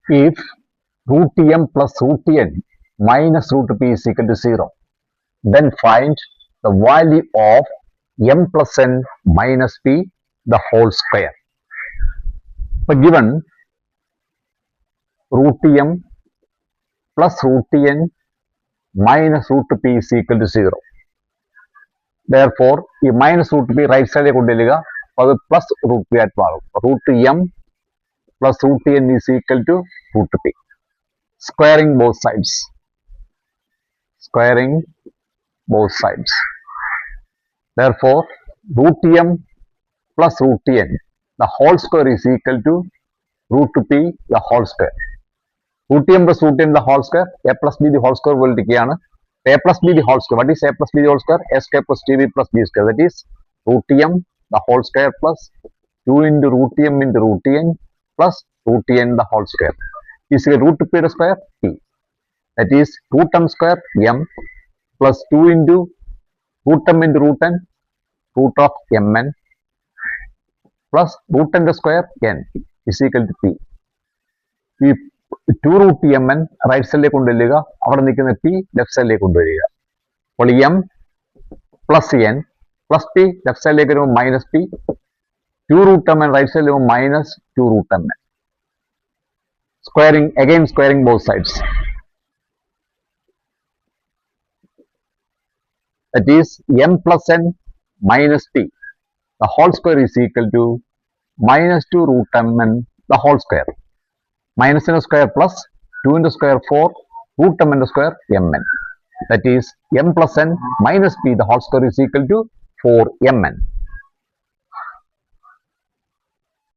If root m plus root n minus root p is equal to 0, then find the value of m plus n minus p the whole square. So given root m plus root n minus root p is equal to 0. Therefore, ഈ minus root p right സൈഡിൽ കൊണ്ടുവരിക, അത് plus root p ആയിട്ട് മാറും. Root m plus root n is equal to root p. Squaring both sides. Squaring both sides. Therefore, root m plus root n the whole square is equal to root p the whole square. Root m plus root n the whole square, a plus b the whole square will take a plus b the whole square. What is a plus b the whole square? A square plus 2b plus b square. That is root m the whole square plus 2 into root m into root n plus root n the whole square is equal to root p the square p. That is root m square m plus 2 into root m into root n, root of mn plus root n the square n is equal to p. ഈ 2 root mn right സൈഡിലേക്ക് കൊണ്ടുവരിക, അവിടെ നിൽക്കുന്ന p left സൈഡിലേക്ക് കൊണ്ടുവരിക. അപ്പോൾ m plus n plus p left സൈഡിലേക്ക് വരുമ്പോൾ minus p, 2 root mn right സൈഡിൽ വരുമ്പോൾ minus 2 root mn. Squaring, again squaring both sides. That is m plus n minus p the whole square is equal to minus 2 root mn the whole square. Minus n square plus 2 into square 4 root mn square mn. That is m plus n minus p the whole square is equal to 4 mn.